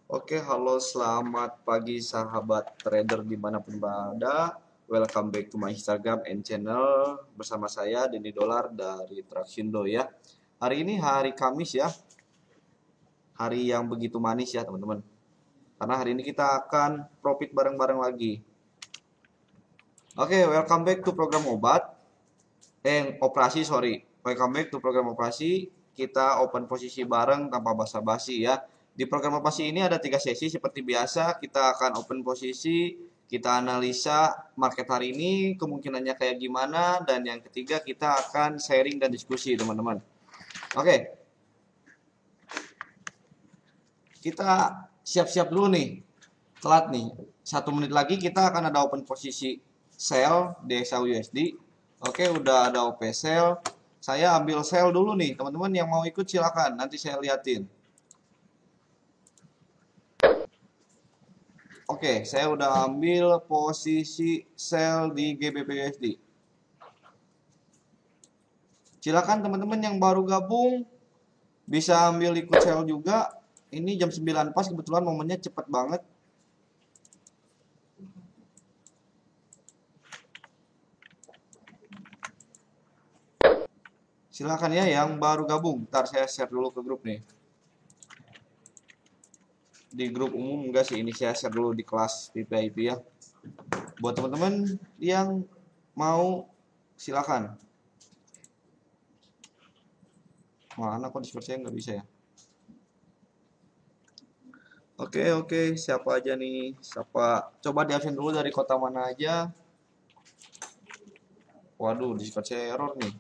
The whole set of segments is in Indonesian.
Oke, halo selamat pagi sahabat trader dimanapun berada. Welcome back to my Instagram and channel bersama saya Denny Dolar dari Traxindo ya. Hari ini hari Kamis ya, hari yang begitu manis ya teman-teman. Karena hari ini kita akan profit bareng-bareng lagi. Oke, welcome back to program operasi sorry. Welcome back to program operasi. Kita open posisi bareng tanpa basa-basi ya. Di program operasi ini ada 3 sesi seperti biasa. Kita akan open posisi, kita analisa market hari ini, kemungkinannya kayak gimana, dan yang ketiga kita akan sharing dan diskusi teman-teman. Oke, kita siap-siap dulu nih. Telat nih. 1 menit lagi kita akan ada open posisi sell di XAUUSD. Oke, udah ada OP sell. Saya ambil sell dulu nih. Teman-teman yang mau ikut silakan. Nanti saya liatin. Oke, saya udah ambil posisi sell di GBP/USD. Silakan teman-teman yang baru gabung bisa ambil ikut sell juga. Ini jam 9 pas, kebetulan momennya cepet banget. Silakan ya yang baru gabung. Ntar saya share dulu ke grup nih. Di grup umum enggak sih, ini saya share dulu di kelas VIP ya. Buat teman-teman yang mau silakan. Mana kok Discord saya nggak bisa ya? Oke, siapa aja nih? Siapa? Coba di absen dulu dari kota mana aja. Waduh, Discord saya error nih.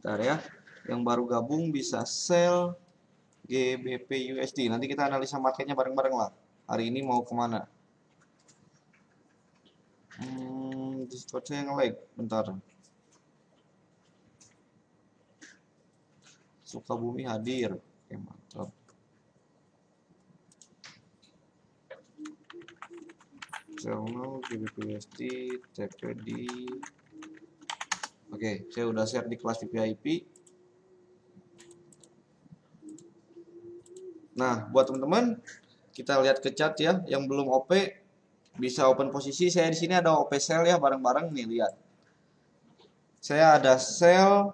Bentar ya. Yang baru gabung bisa sell GBP USD. Nanti kita analisa marketnya bareng-bareng lah. Hari ini mau kemana? Discord saya nge-lag. Bentar. Sukabumi hadir. Oke, mantap. Sell GBP USD, TP di... Oke, saya udah share di kelas VIP. Nah, buat teman-teman, kita lihat ke chart ya. Yang belum OP bisa open posisi. Saya di sini ada OP sell ya, bareng-bareng nih, lihat. Saya ada sell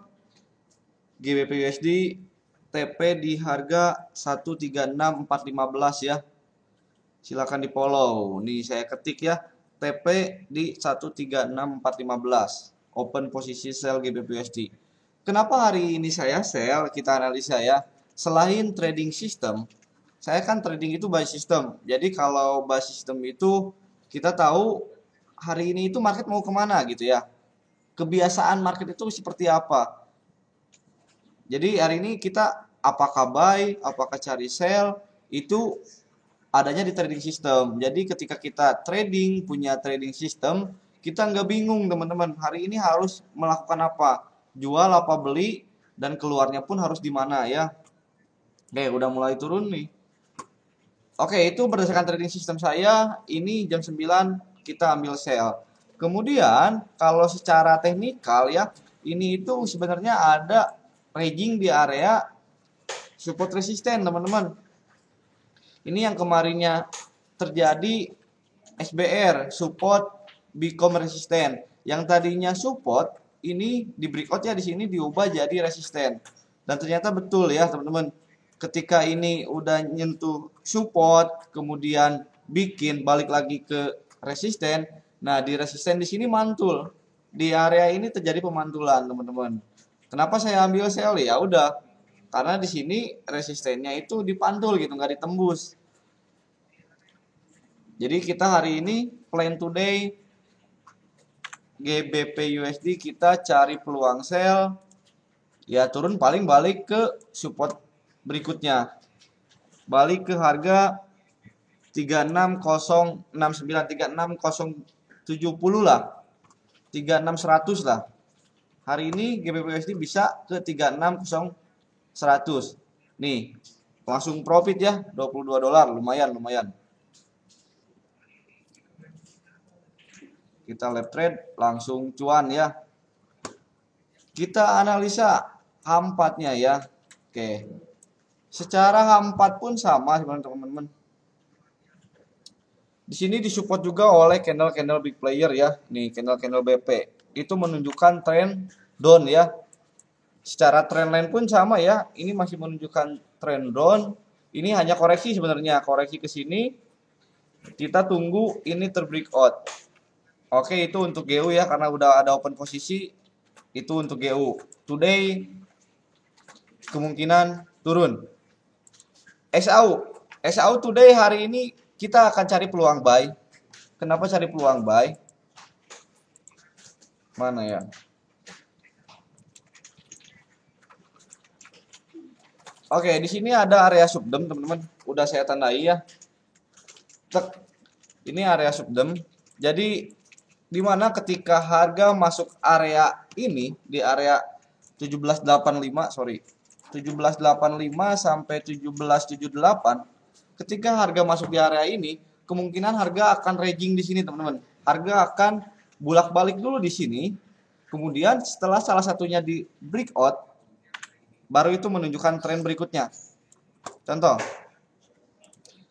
GBP USD TP di harga 136415 ya. Silakan di-follow. Nih saya ketik ya, TP di 136415. Open posisi sell GBP USD. Kenapa hari ini saya sell? Kita analisa ya. Selain trading system, saya kan trading itu by system. Jadi kalau by system itu kita tahu hari ini itu market mau kemana gitu ya. Kebiasaan market itu seperti apa. Jadi hari ini kita apakah buy, apakah cari sell, itu adanya di trading system. Jadi ketika kita trading, punya trading system, kita nggak bingung teman-teman. Hari ini harus melakukan apa? Jual apa beli, dan keluarnya pun harus di mana ya. Oke, udah mulai turun nih. Oke, itu berdasarkan trading system saya. Ini jam 9 kita ambil sell. Kemudian kalau secara teknikal ya, ini itu sebenarnya ada raging di area support resisten teman-teman. Ini yang kemarinnya terjadi SBR, support become resisten. Yang tadinya support ini di breakout ya, di sini diubah jadi resisten. Dan ternyata betul ya teman-teman. Ketika ini udah nyentuh support, kemudian bikin balik lagi ke resisten. Nah, di resisten di sini mantul. Di area ini terjadi pemantulan, teman-teman. Kenapa saya ambil sell? Ya udah, karena di sini resistennya itu dipantul gitu, nggak ditembus. Jadi kita hari ini plan today GBP USD kita cari peluang sell. Ya turun paling balik ke support berikutnya. Balik ke harga 36069, 36070 lah. 36100 lah. Hari ini GBP USD bisa ke 360-100. Nih, langsung profit ya, $22, lumayan. Kita left trade langsung cuan ya. Kita analisa H4-nya ya. Oke. Secara H4 pun sama sebenarnya teman-teman. Di sini disupport juga oleh candle-candle big player ya. Nih, candle-candle BP. Itu menunjukkan tren down ya. Secara trend line pun sama ya. Ini masih menunjukkan trend down. Ini hanya koreksi sebenarnya. Koreksi ke sini. Kita tunggu ini terbreakout. Oke, itu untuk GU ya. Karena udah ada open posisi. Itu untuk GU. Today kemungkinan turun. SAU today hari ini kita akan cari peluang buy. Kenapa cari peluang buy? Mana ya? Oke, di sini ada area subdem, teman-teman. Udah saya tandai ya. Ini area subdem. Jadi di mana ketika harga masuk area ini di area 1785, sorry. 1785 sampai 1778, ketika harga masuk di area ini, kemungkinan harga akan raging di sini, teman-teman. Harga akan bolak-balik dulu di sini. Kemudian setelah salah satunya di breakout, baru itu menunjukkan tren berikutnya. Contoh,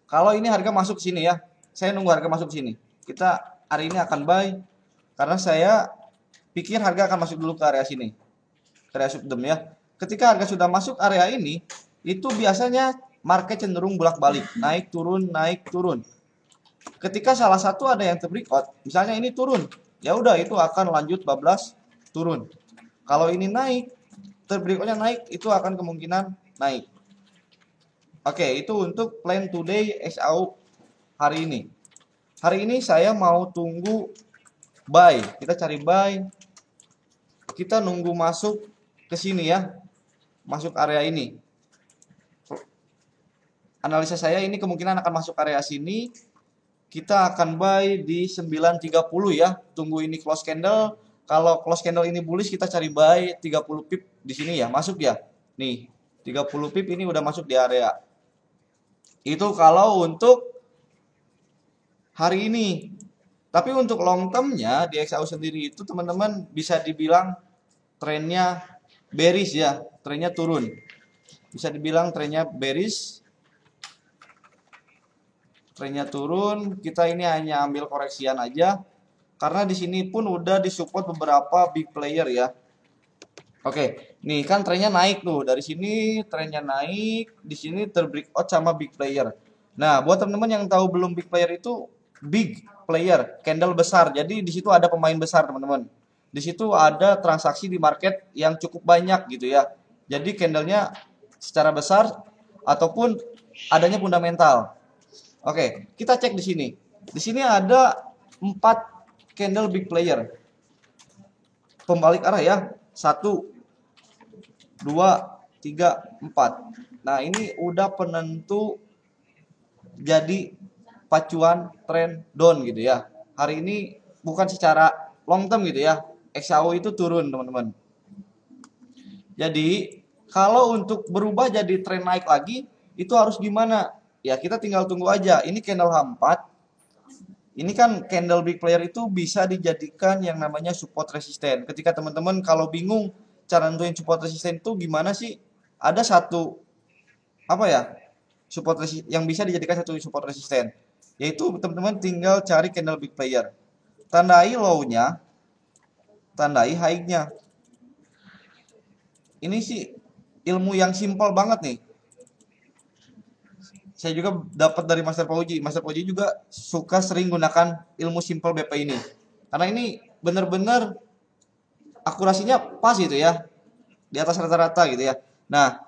kalau ini harga masuk ke sini ya, saya nunggu harga masuk ke sini. Kita hari ini akan buy karena saya pikir harga akan masuk dulu ke area sini, ke area subdem ya. Ketika harga sudah masuk area ini, itu biasanya market cenderung bolak-balik, naik turun, naik turun. Ketika salah satu ada yang terbreakout, misalnya ini turun, ya udah itu akan lanjut bablas turun. Kalau ini naik, terbreakoutnya naik, itu akan kemungkinan naik. Oke, itu untuk plan today SAU hari ini. Hari ini saya mau tunggu buy. Kita cari buy. Kita nunggu masuk ke sini ya. Masuk area ini. Analisa saya ini kemungkinan akan masuk area sini. Kita akan buy di 9.30 ya. Tunggu ini close candle. Kalau close candle ini bullish, kita cari buy 30 pip di sini ya. Masuk ya. Nih, 30 pip ini udah masuk di area. Itu kalau untuk hari ini. Tapi untuk long termnya di XAU sendiri itu teman-teman bisa dibilang trennya bearish ya. Trennya turun. Bisa dibilang trennya bearish. Trennya turun. Kita ini hanya ambil koreksian aja. Karena di sini pun udah disupport beberapa big player ya. Oke, nih kan trennya naik tuh. Dari sini trennya naik, di sini terbreakout sama big player. Nah, buat teman-teman yang tahu belum big player itu big player, candle besar. Jadi di situ ada pemain besar, teman-teman. Di situ ada transaksi di market yang cukup banyak gitu ya. Jadi candlenya secara besar ataupun adanya fundamental. Oke, kita cek di sini. Di sini ada 4 candle big player. Pembalik arah ya. 1, 2, 3, 4. Nah, ini udah penentu jadi pacuan tren down gitu ya. Hari ini bukan secara long term gitu ya. XAU itu turun, teman-teman. Jadi, kalau untuk berubah jadi tren naik lagi, itu harus gimana? Ya, kita tinggal tunggu aja. Ini candle H4. Ini kan candle big player itu bisa dijadikan yang namanya support resisten. Ketika teman-teman kalau bingung cara nentuin support resisten itu gimana sih? Ada satu apa ya? Support resisten yang bisa dijadikan satu support resisten. Yaitu teman-teman tinggal cari candle big player. Tandai low-nya, tandai high-nya. Ini sih ilmu yang simpel banget nih. Saya juga dapat dari Master Pauji. Master Pauji juga suka sering gunakan ilmu simple BP ini. Karena ini benar-benar akurasinya pas gitu ya. Di atas rata-rata gitu ya. Nah,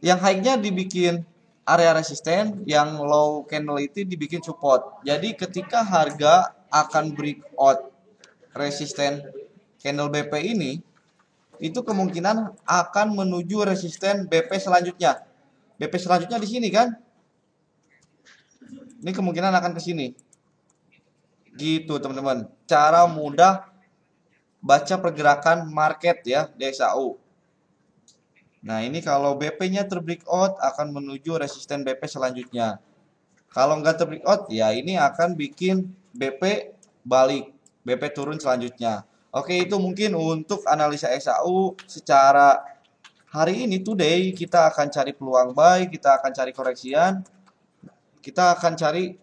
yang high-nya dibikin area resisten, yang low candle itu dibikin support. Jadi ketika harga akan breakout resisten candle BP ini, itu kemungkinan akan menuju resisten BP selanjutnya. BP selanjutnya di sini kan? Ini kemungkinan akan ke sini. Gitu, teman-teman. Cara mudah baca pergerakan market ya, DXAU. Nah, ini kalau BP-nya terbreakout akan menuju resisten BP selanjutnya. Kalau nggak terbreakout, ya ini akan bikin BP balik. BP turun selanjutnya. Oke, itu mungkin untuk analisa XAU secara hari ini today. Kita akan cari peluang buy, kita akan cari koreksian, kita akan cari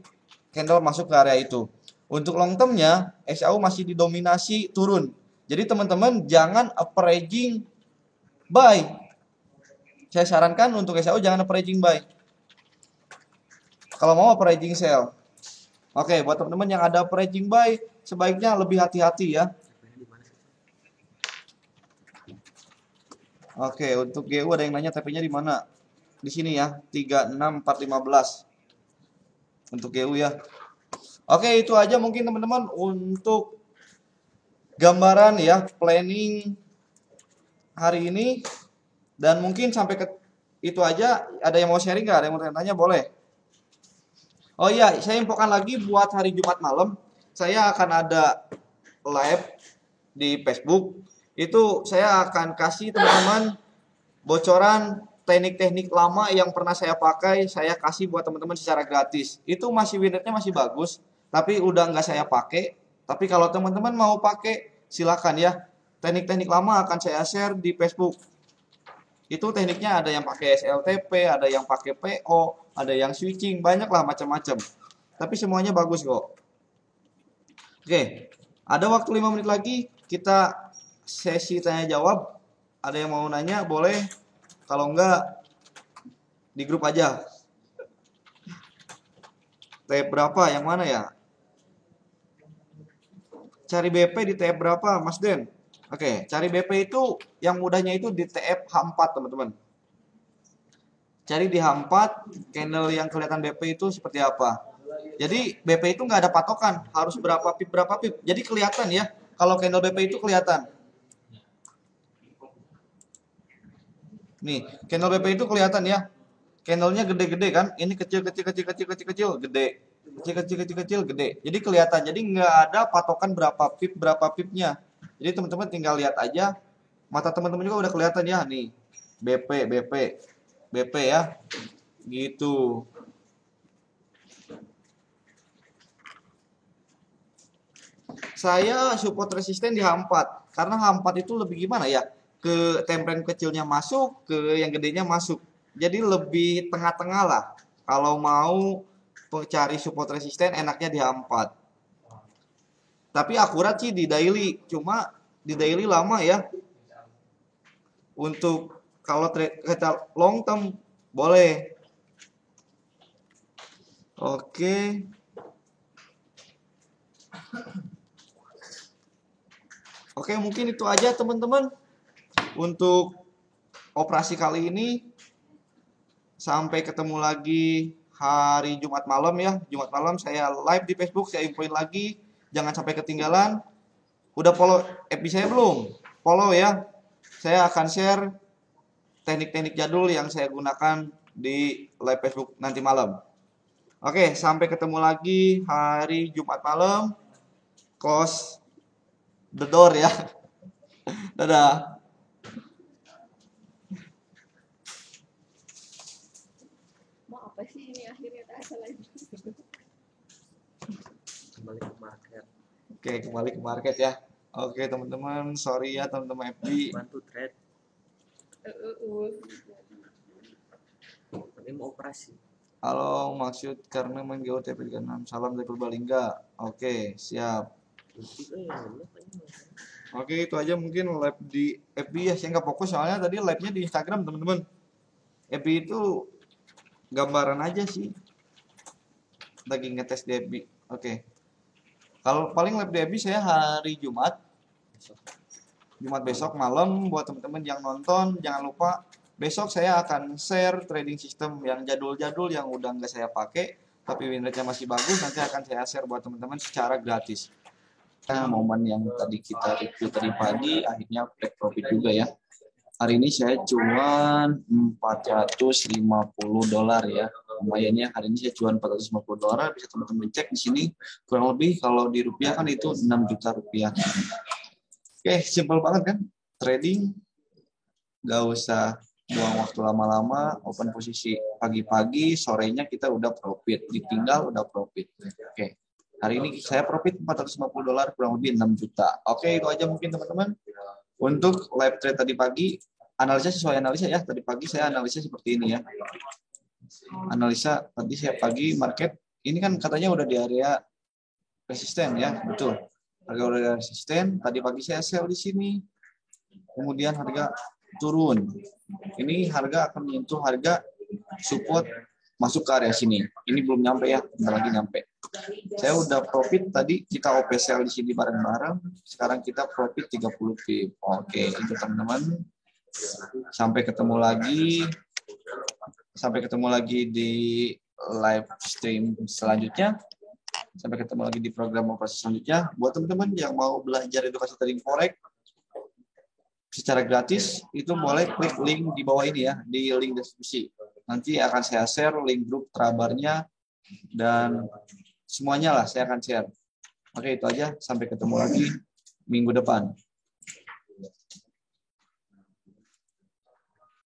candle masuk ke area itu. Untuk long termnya XAU masih didominasi turun. Jadi teman-teman jangan averaging buy. Saya sarankan untuk XAU jangan averaging buy. Kalau mau averaging sell. Oke, buat teman-teman yang ada averaging buy, sebaiknya lebih hati-hati ya. Oke, untuk GU ada yang nanya TP-nya di mana? Di sini ya, 36415. Untuk GU ya. Oke, itu aja mungkin teman-teman untuk gambaran ya planning hari ini, dan mungkin sampai ke itu aja. Ada yang mau sharing nggak? Ada yang mau tanya boleh. Oh iya, saya infokan lagi buat hari Jumat malam, saya akan ada live di Facebook. Itu saya akan kasih teman-teman bocoran teknik-teknik lama yang pernah saya pakai, saya kasih buat teman-teman secara gratis. Itu masih winrate-nya masih bagus, tapi udah nggak saya pakai. Tapi kalau teman-teman mau pakai, silakan ya. Teknik-teknik lama akan saya share di Facebook. Itu tekniknya ada yang pakai SLTP, ada yang pakai PO, ada yang switching, banyak lah macam-macam. Tapi semuanya bagus kok. Oke, ada waktu 5 menit lagi, kita sesi tanya jawab. Ada yang mau nanya boleh, kalau enggak di grup aja. Tab berapa, yang mana ya? Cari BP di tab berapa Mas Den? Oke, cari BP itu yang mudahnya itu di tab H4 teman-teman. Cari di H4, candle yang kelihatan BP itu seperti apa. Jadi BP itu nggak ada patokan, harus berapa pip. Jadi kelihatan ya, kalau candle BP itu kelihatan. Nih, candle BP itu kelihatan ya. Candlenya gede-gede kan, ini kecil, gede. Kecil, gede. Jadi kelihatan, jadi nggak ada patokan berapa pipnya. Jadi teman-teman tinggal lihat aja, mata teman-teman juga udah kelihatan ya, nih. BP ya, gitu. Saya support resisten di H4 karena H4 itu lebih gimana ya, ke tempen kecilnya masuk, ke yang gedenya masuk, jadi lebih tengah-tengah lah. Kalau mau cari support resisten enaknya di H4, tapi akurat sih di daily, cuma di daily lama ya. Untuk kalau kita long term boleh. Oke. Oke, mungkin itu aja teman-teman untuk operasi kali ini. Sampai ketemu lagi hari Jumat malam ya. Jumat malam saya live di Facebook, saya infoin lagi. Jangan sampai ketinggalan. Udah follow FB saya belum? Follow ya. Saya akan share teknik-teknik jadul yang saya gunakan di live Facebook nanti malam. Oke, sampai ketemu lagi hari Jumat malam. Close the door ya. Dadah. Mau apa sih ini akhirnya tak asal lagi. Kembali ke market. Oke, kembali ke market ya. Oke teman-teman, sorry ya teman-teman FB. Bantu trade. Ini mau operasi. Halo, maksud karena main GOTP 36. Salam dari Purbalingga. Oke, siap. Oke, itu aja mungkin live di FB ya. Saya nggak fokus soalnya tadi live-nya di Instagram teman-teman. FB itu gambaran aja sih. Lagi ngetes di FB. Oke. Kalau paling live di FB saya hari Jumat. Jumat besok malam. Buat teman-teman yang nonton, jangan lupa besok saya akan share trading system yang jadul-jadul yang udah nggak saya pakai, tapi win rate-nya masih bagus. Nanti akan saya share buat teman-teman secara gratis. Nah, momen yang tadi kita review tadi pagi, akhirnya take profit juga ya. Hari ini saya cuan $450 ya. Lumayan ya, hari ini saya cuan $450. Bisa teman-teman cek di sini. Kurang lebih kalau di rupiah kan itu 6 juta rupiah. Oke, simple banget kan? Trading, nggak usah buang waktu lama-lama, open posisi pagi-pagi, sorenya kita udah profit, ditinggal udah profit. Oke, Hari ini saya profit $450, kurang lebih 6 juta. Oke, itu aja mungkin teman-teman. Untuk live trade tadi pagi, analisa sesuai analisa ya. Tadi pagi saya analisa seperti ini ya. Analisa tadi saya pagi market, ini kan katanya udah di area resisten ya, betul. Harga udah resisten, tadi pagi saya sell di sini. Kemudian harga turun. Ini harga akan menyentuh harga support masuk ke area sini. Ini belum nyampe ya, bentar lagi nyampe. Saya udah profit tadi, kita OP sell di sini bareng-bareng. Sekarang kita profit 30 pip. Oke, itu teman-teman. Sampai ketemu lagi di live stream selanjutnya. Sampai ketemu lagi di program operasi selanjutnya. Buat teman-teman yang mau belajar edukasi trading forex secara gratis, itu boleh klik link di bawah ini ya, di link deskripsi. Nanti akan saya share link grup Trabarnya dan semuanya lah saya akan share. Oke, itu aja. Sampai ketemu lagi minggu depan.